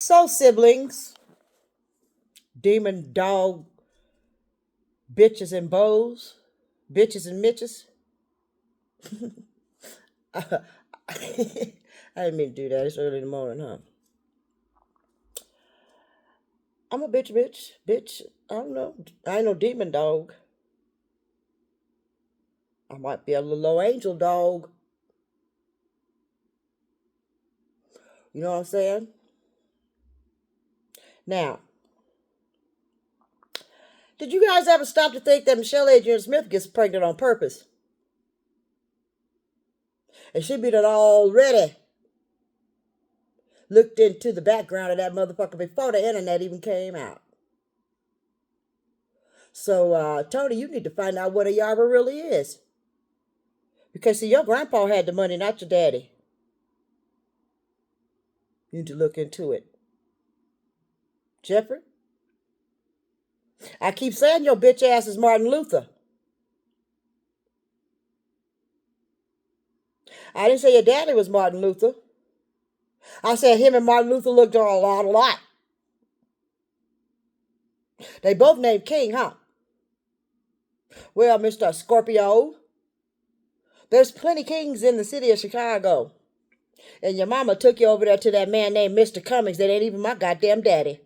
So, siblings, demon dog, bitches and bows, bitches and mitches. I didn't mean to do that. It's early in the morning, huh? I'm a bitch. I don't know. I ain't no demon dog. I might be a little low angel dog. You know what I'm saying? Now, did you guys ever stop to think that Michelle Adrian Smith gets pregnant on purpose? And she be done already looked into the background of that motherfucker before the internet even came out. So, Tony, you need to find out what a Yarba really is. Because, see, your grandpa had the money, not your daddy. You need to look into it. Jeffrey? I keep saying your bitch ass is Martin Luther. I didn't say your daddy was Martin Luther. I said him and Martin Luther looked a lot alike. They both named King, huh? Well, Mr. Scorpio, there's plenty kings in the city of Chicago. And your mama took you over there to that man named Mr. Cummings that ain't even my goddamn daddy.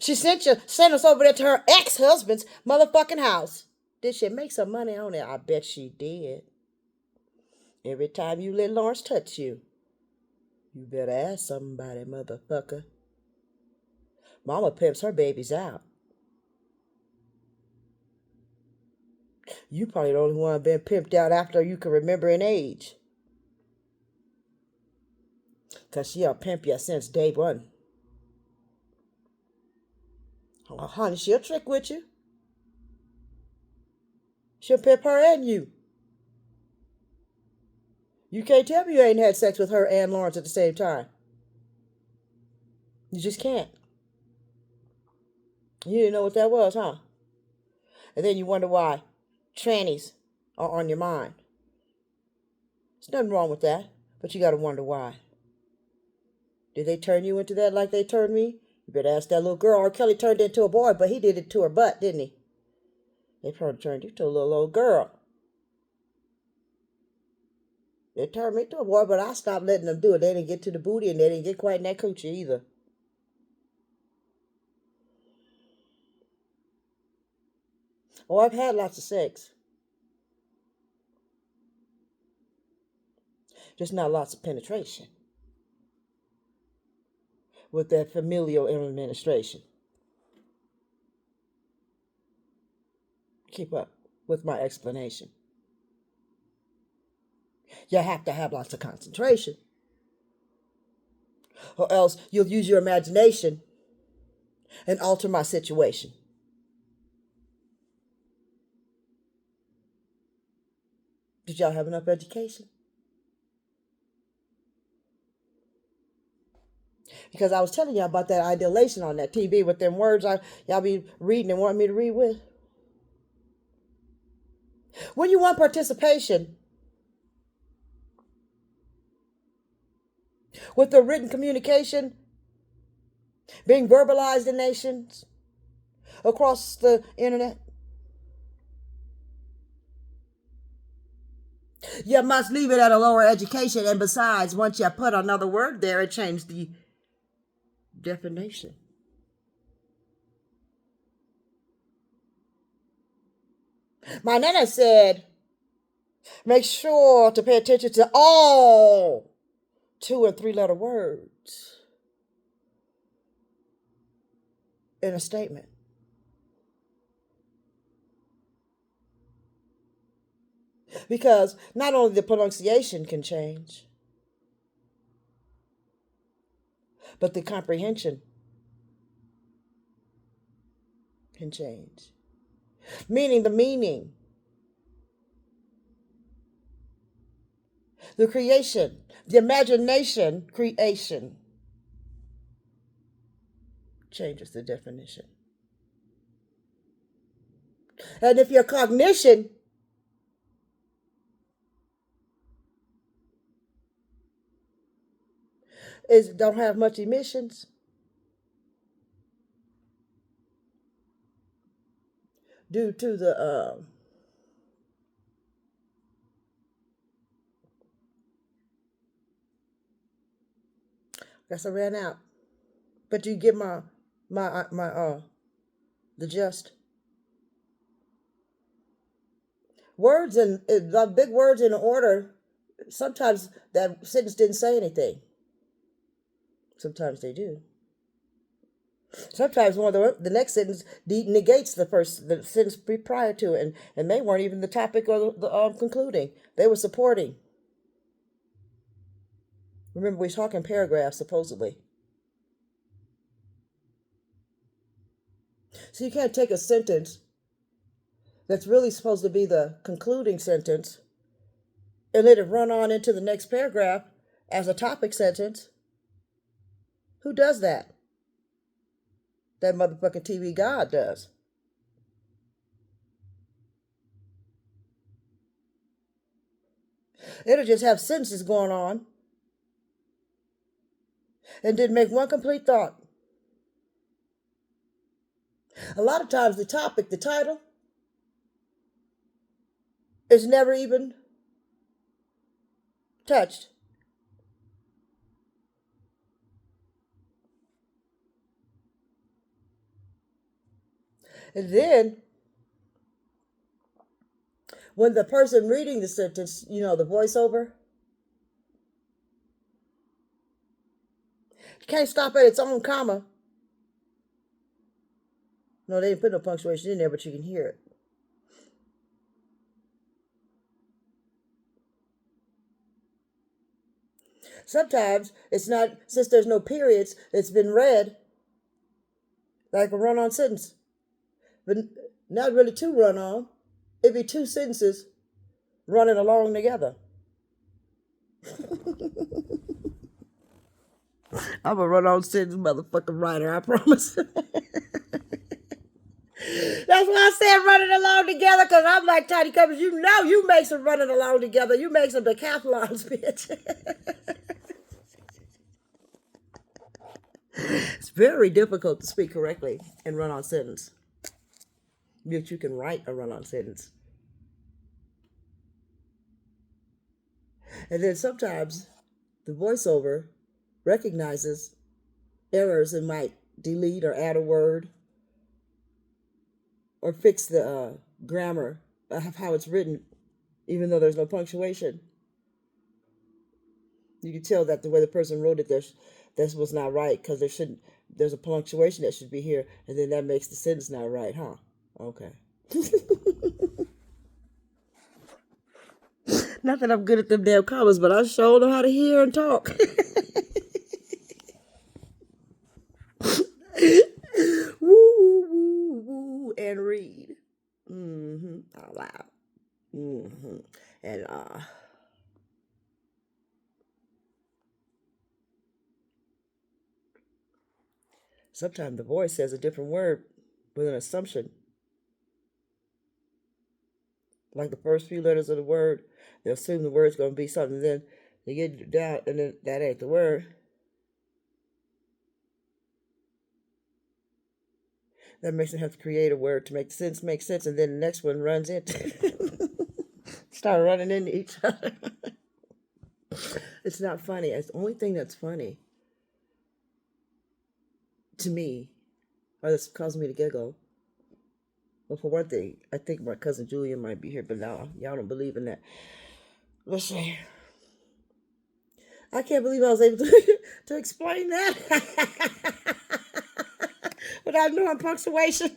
She sent us over there to her ex-husband's motherfucking house. Did she make some money on it? I bet she did. Every time you let Lawrence touch you, you better ask somebody, motherfucker. Mama pimps her babies out. You probably the only one been pimped out after you can remember an age. Because she'll pimp you since day one. Oh, honey, she'll trick with you. She'll pimp her and you. You can't tell me you ain't had sex with her and Lawrence at the same time. You just can't. You didn't know what that was, huh? And then you wonder why trannies are on your mind. There's nothing wrong with that, but you gotta wonder why. Did they turn you into that like they turned me? You better ask that little girl. R. Kelly turned into a boy, but he did it to her butt, didn't he? They probably turned you to a little old girl. They turned me to a boy, but I stopped letting them do it. They didn't get to the booty, and they didn't get quite in that coochie either. Oh, I've had lots of sex. Just not lots of penetration. With that familial administration. Keep up with my explanation. You have to have lots of concentration. Or else you'll use your imagination and alter my situation. Did y'all have enough education? Because I was telling y'all about that ideation on that TV with them words y'all be reading and want me to read with. When you want participation with the written communication being verbalized in nations across the internet, you must leave it at a lower education. And besides, once you put another word there, it changed the definition. My nana said, make sure to pay attention to all 2 and 3 letter words in a statement. Because not only the pronunciation can change, but the comprehension can change. Meaning the meaning, the creation, the imagination, creation changes the definition. And if your cognition is don't have much emissions due to the guess I ran out. But you get my the gist. Words and the big words in order. Sometimes that sentence didn't say anything. Sometimes they do. Sometimes one of the next sentence negates the sentence prior to it, and they weren't even the topic or the concluding. They were supporting. Remember, we're talking paragraphs supposedly. So you can't take a sentence that's really supposed to be the concluding sentence and let it run on into the next paragraph as a topic sentence. Who does that? That motherfucking TV God does. It'll just have sentences going on and didn't make one complete thought. A lot of times the topic, the title, is never even touched. And then, when the person reading the sentence, the voiceover, you can't stop at its own comma. No, they didn't put no punctuation in there, but you can hear it. Sometimes it's not, since there's no periods, it's been read like a run-on sentence. But not really two run-on. It'd be two sentences running along together. I'm a run-on sentence motherfucking writer, I promise. That's why I said running along together, because I'm like Tiny Cummings. You make some running along together. You make some decathlons, bitch. It's very difficult to speak correctly and run-on sentence. Yet you can write a run-on sentence. And then sometimes the voiceover recognizes errors and might delete or add a word or fix the grammar of how it's written, even though there's no punctuation. You can tell that the way the person wrote it, this was not right, because there's a punctuation that should be here, and then that makes the sentence not right, huh? Okay. Not that I'm good at them damn commas, but I sure know how to hear and talk. Woo, woo, woo, and read. Out loud. And sometimes the voice says a different word with an assumption. Like the first few letters of the word, they assume the word's going to be something, then they get down, and then that ain't the word. That makes them have to create a word to make sense make sense, and then the next one runs into start running into each other. It's not funny. It's the only thing that's funny to me, or that's causing me to giggle. Well, for one thing, I think my cousin Julian might be here, but no, y'all don't believe in that. Let's see. I can't believe I was able to explain that without knowing punctuation.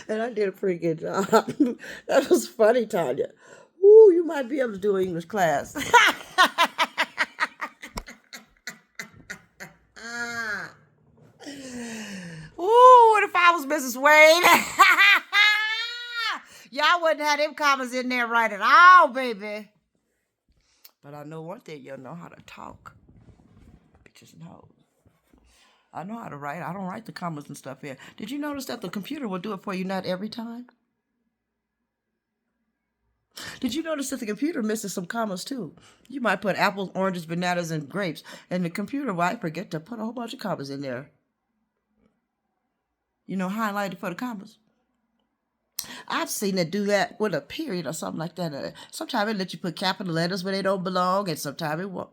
And I did a pretty good job. That was funny, Tanya. Ooh, you might be able to do an English class. Ooh, what if I was Mrs. Wade? Y'all wouldn't have them commas in there right at all, baby. But I know one thing, you'll know how to talk. Bitches know. I know how to write. I don't write the commas and stuff here. Did you notice that the computer will do it for you not every time? Did you notice that the computer misses some commas too? You might put apples, oranges, bananas, and grapes, and the computer might forget to put a whole bunch of commas in there. You know, highlighted for the commas. I've seen it do that with a period or something like that. Sometimes it let you put capital letters where they don't belong, and sometimes it won't.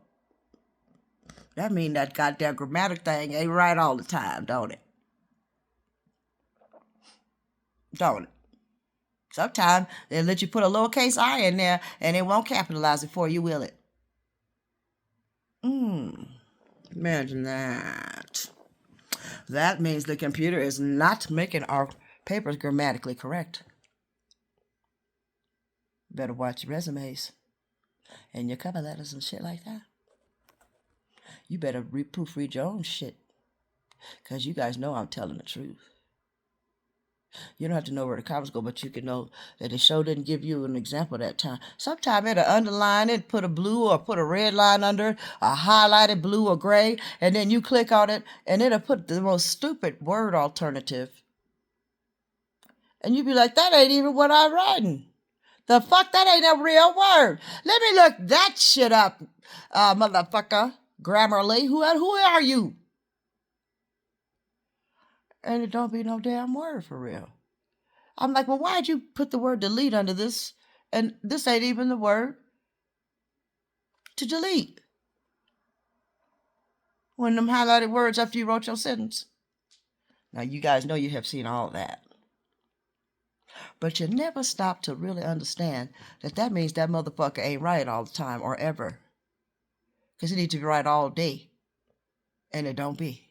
That means that goddamn grammatic thing ain't right all the time, don't it? Don't it? Sometimes they'll let you put a lowercase I in there, and it won't capitalize it for you, will it? Imagine that. That means the computer is not making our papers grammatically correct. Better watch your resumes and your cover letters and shit like that. You better proofread your own shit, because you guys know I'm telling the truth. You don't have to know where the commas go, but you can know that the show didn't give you an example that time. Sometimes it'll underline it, put a blue or put a red line under it, a highlighted blue or gray, and then you click on it, and it'll put the most stupid word alternative. And you be like, that ain't even what I'm writing. The fuck, that ain't a real word. Let me look that shit up, motherfucker. Grammarly, who are you? And it don't be no damn word for real. I'm like, well, why'd you put the word delete under this? And this ain't even the word to delete. One of them highlighted words after you wrote your sentence. Now, you guys know you have seen all that. But you never stop to really understand that means that motherfucker ain't right all the time or ever. Because it needs to be right all day. And it don't be.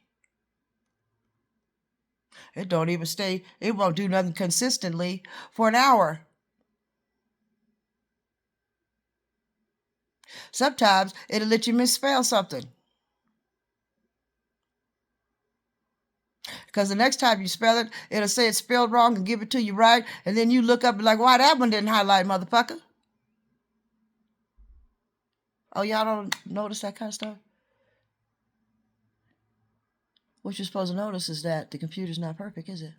It don't even stay, it won't do nothing consistently for an hour. Sometimes it'll let you misspell something. Because the next time you spell it, it'll say it's spelled wrong and give it to you right. And then you look up and like, why that one didn't highlight, motherfucker? Oh, y'all don't notice that kind of stuff? What you're supposed to notice is that the computer's not perfect, is it?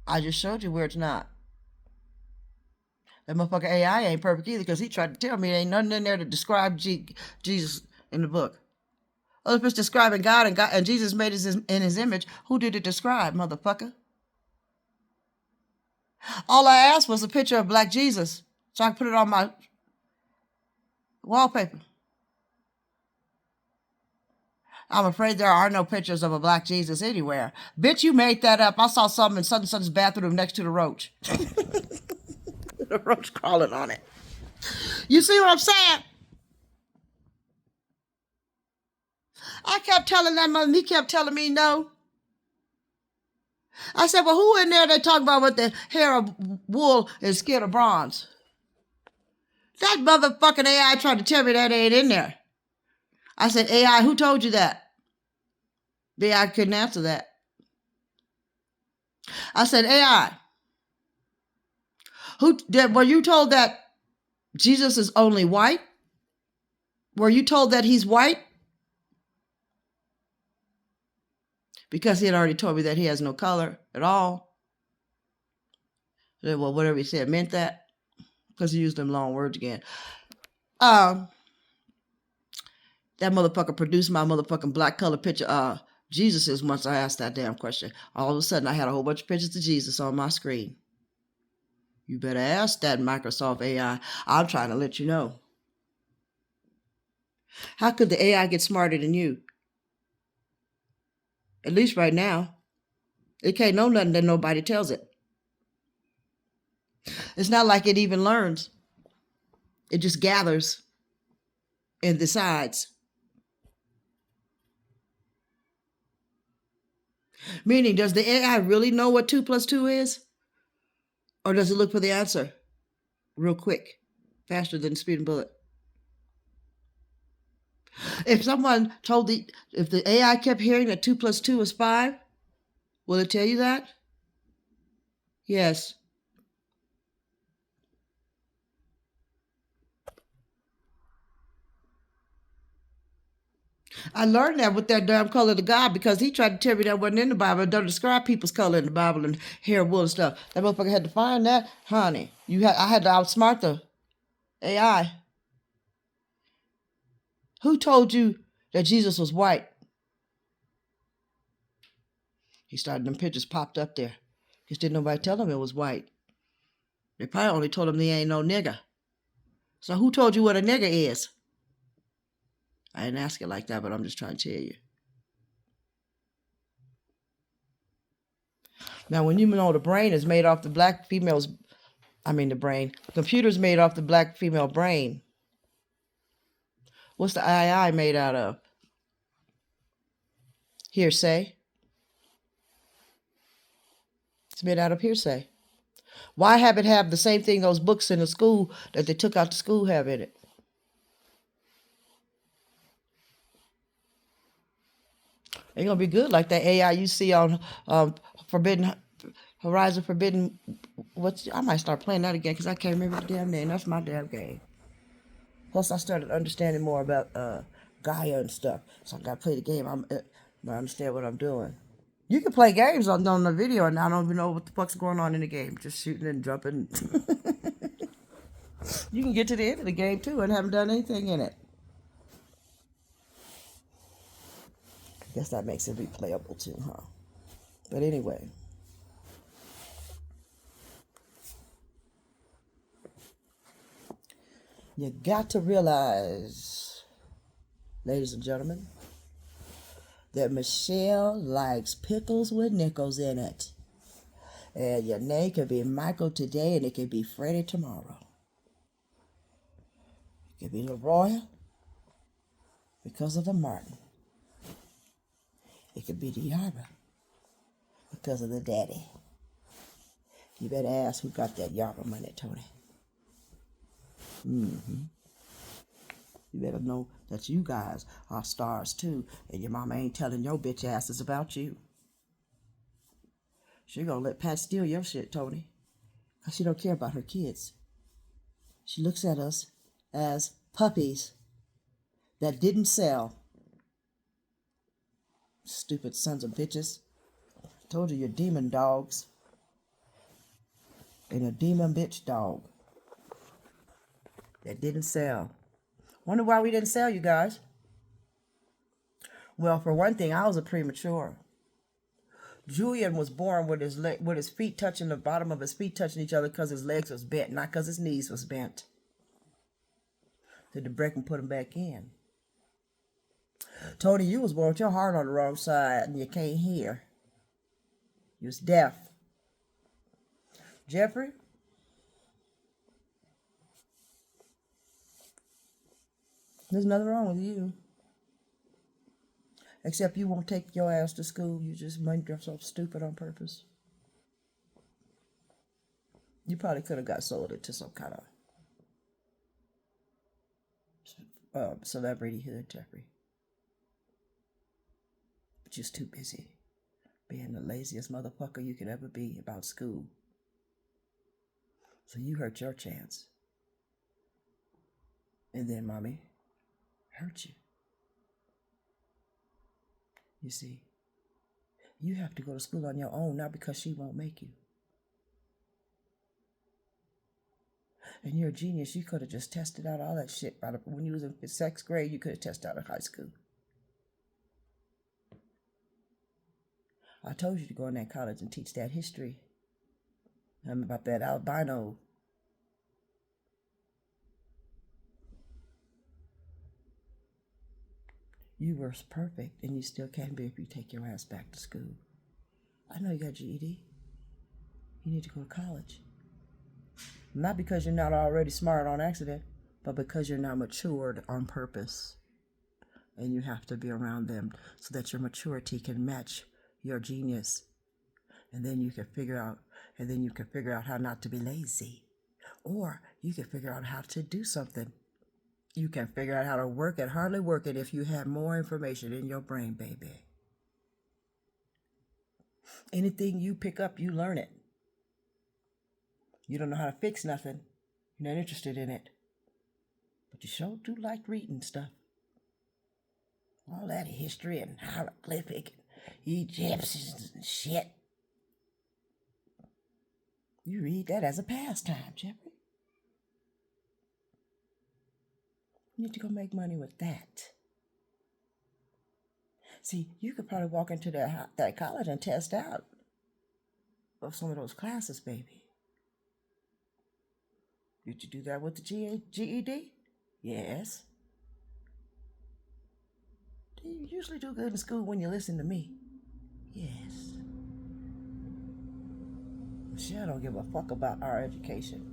I just showed you where it's not. That motherfucker AI ain't perfect either, because he tried to tell me there ain't nothing in there to describe Jesus in the book. Oh, if it's describing God and Jesus made us in his image, who did it describe, motherfucker? All I asked was a picture of Black Jesus so I could put it on my wallpaper. I'm afraid there are no pictures of a Black Jesus anywhere. Bitch, you made that up. I saw something in such and such's bathroom next to the roach. The roach crawling on it. You see what I'm saying? I kept telling that mother, and he kept telling me no. I said, well, who in there they talk about with the hair of wool and skin of bronze? That motherfucking AI tried to tell me that ain't in there. I said, AI, who told you that? The AI couldn't answer that. I said, AI, were you told that Jesus is only white? Were you told that he's white? Because he had already told me that he has no color at all. Well, whatever he said meant that, because he used them long words again. That motherfucker produced my motherfucking black color picture. Jesus is once I asked that damn question. All of a sudden, I had a whole bunch of pictures of Jesus on my screen. You better ask that Microsoft AI. I'm trying to let you know. How could the AI get smarter than you? At least right now. It can't know nothing that nobody tells it. It's not like it even learns. It just gathers and decides. Meaning, does the AI really know what 2 plus 2 is? Or does it look for the answer real quick, faster than a speeding bullet? If someone if the AI kept hearing that 2 plus 2 is 5, will it tell you that? Yes. I learned that with that damn color of the God because he tried to tell me that wasn't in the Bible. It don't describe people's color in the Bible and hair, wool, and stuff. That motherfucker had to find that, honey. I had to outsmart the AI. Who told you that Jesus was white? He started, them pictures popped up there. Just didn't nobody tell him it was white. They probably only told him he ain't no nigger. So who told you what a nigger is? I didn't ask it like that, but I'm just trying to tell you. Now, when you know the brain is made off the black female's, the computer's made off the black female brain. What's the AI made out of? Hearsay. It's made out of hearsay. Why have it have the same thing those books in the school that they took out to school have in it? Ain't gonna be good like that AI you see on Horizon Forbidden. I might start playing that again because I can't remember the damn name. That's my damn game. Plus, I started understanding more about Gaia and stuff, so I gotta play the game. I understand what I'm doing. You can play games on the video, and I don't even know what the fuck's going on in the game. Just shooting and jumping. You can get to the end of the game too and haven't done anything in it. I guess that makes it replayable too, huh? But anyway. You got to realize, ladies and gentlemen, that Michelle likes pickles with nickels in it. And your name could be Michael today and it could be Freddie tomorrow. It could be LeRoy because of the Martin. It could be Diablo because of the daddy. You better ask who got that Yarborough money, Tony. Mm-hmm. You better know that you guys are stars too, and your mama ain't telling your bitch asses about you. She gonna let Pat steal your shit, Tony, because she don't care about her kids. She looks at us as puppies that didn't sell. Stupid sons of bitches. I told you you're demon dogs. And a demon bitch dog that didn't sell. Wonder why we didn't sell, you guys. Well, for one thing, I was a premature. Julian was born with his feet touching the bottom of his feet touching each other because his legs was bent, not because his knees was bent. Did the break and put him back in. Tony, you was born with your heart on the wrong side and you can't hear. You was deaf. Jeffrey? There's nothing wrong with you. Except you won't take your ass to school. You just make yourself stupid on purpose. You probably could have got sold it to some kind of celebrity hood, Jeffrey. But you're too busy being the laziest motherfucker you could ever be about school. So you hurt your chance. And then mommy hurt you. You see, you have to go to school on your own, not because she won't make you. And you're a genius. You could have just tested out all that shit. When you was in 6th grade, you could have tested out in high school. I told you to go in that college and teach that history. About that albino. You were perfect, and you still can be if you take your ass back to school. I know you got GED. You need to go to college. Not because you're not already smart on accident, but because you're not matured on purpose. And you have to be around them so that your maturity can match your genius. And then you can figure out how not to be lazy. Or you can figure out how to do something. You can figure out how to work it, hardly work it if you have more information in your brain, baby. Anything you pick up, you learn it. You don't know how to fix nothing. You're not interested in it. But you sure do like reading stuff. All that history and hieroglyphic and Egyptians and shit. You read that as a pastime, Jeffrey. You need to go make money with that. See, you could probably walk into that college and test out of some of those classes, baby. Did you do that with the GED? Yes. Do you usually do good in school when you listen to me? Yes. Michelle don't give a fuck about our education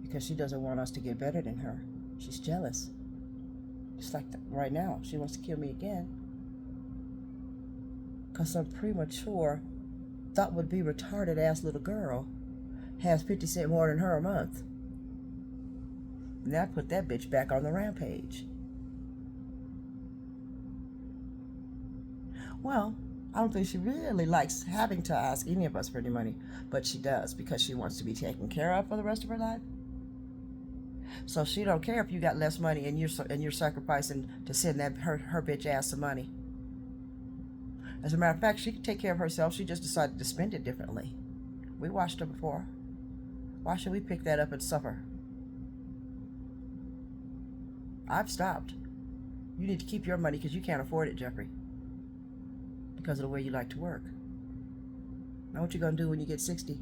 because she doesn't want us to get better than her. She's jealous. Just like right now, she wants to kill me again because some premature, thought would be retarded ass little girl has 50 cents more than her a month. And that put that bitch back on the rampage. Well, I don't think she really likes having to ask any of us for any money, but she does because she wants to be taken care of for the rest of her life. So she don't care if you got less money and you're sacrificing to send that her bitch ass some money. As a matter of fact, she can take care of herself. She just decided to spend it differently. We watched her before. Why should we pick that up and suffer? I've stopped. You need to keep your money because you can't afford it, Jeffrey. Because of the way you like to work. Now what you gonna do when you get 60?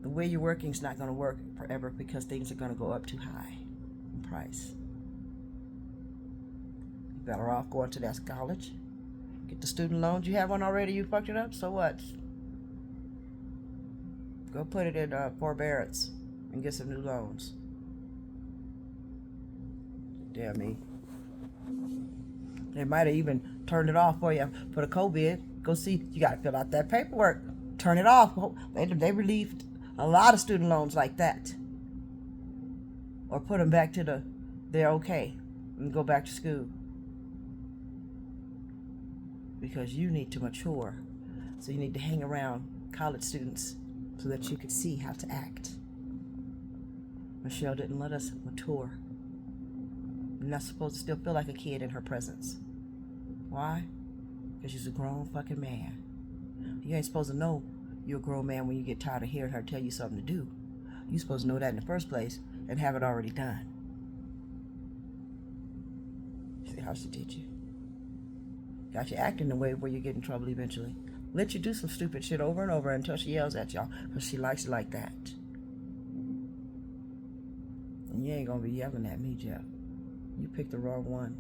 The way you're working is not gonna work forever because things are gonna go up too high in price. You're better off going to that college. Get the student loans. You have one already, you fucked it up, so what? Go put it in forbearance and get some new loans. Damn me. They might have even turned it off for you for the COVID. Go see, you got to fill out that paperwork. Turn it off. They relieved a lot of student loans like that. Or put them back to they're okay and go back to school. Because you need to mature. So you need to hang around college students so that you could see how to act. Michelle didn't let us mature. You're not supposed to still feel like a kid in her presence. Why? Because she's a grown fucking man. You ain't supposed to know you're a grown man when you get tired of hearing her tell you something to do. You're supposed to know that in the first place and have it already done. See how she did you? Got you acting the way where you get in trouble eventually. Let you do some stupid shit over and over until she yells at y'all because she likes it like that. And you ain't gonna be yelling at me, Jeff. You picked the wrong one.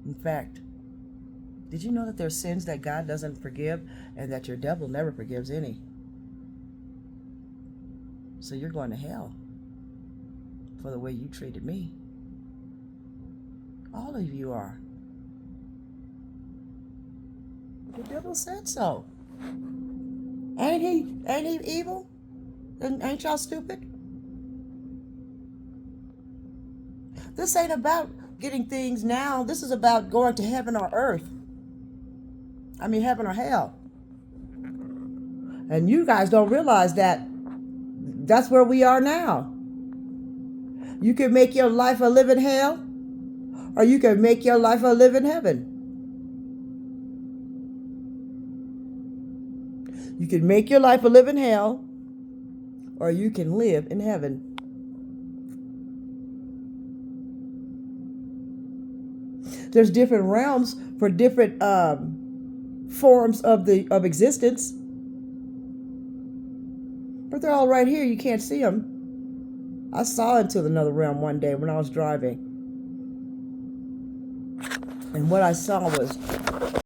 In fact, did you know that there's sins that God doesn't forgive and that your devil never forgives any? So you're going to hell for the way you treated me. All of you are. The devil said so. Ain't he evil? And ain't y'all stupid? This ain't about getting things now. This is about going to heaven or earth. I mean, heaven or hell. And you guys don't realize that that's where we are now. You can make your life a living hell, or you can make your life a living heaven. You can make your life a living hell, or you can live in heaven. There's different realms for different forms of existence, but they're all right here. You can't see them. I saw into another realm one day when I was driving, and what I saw was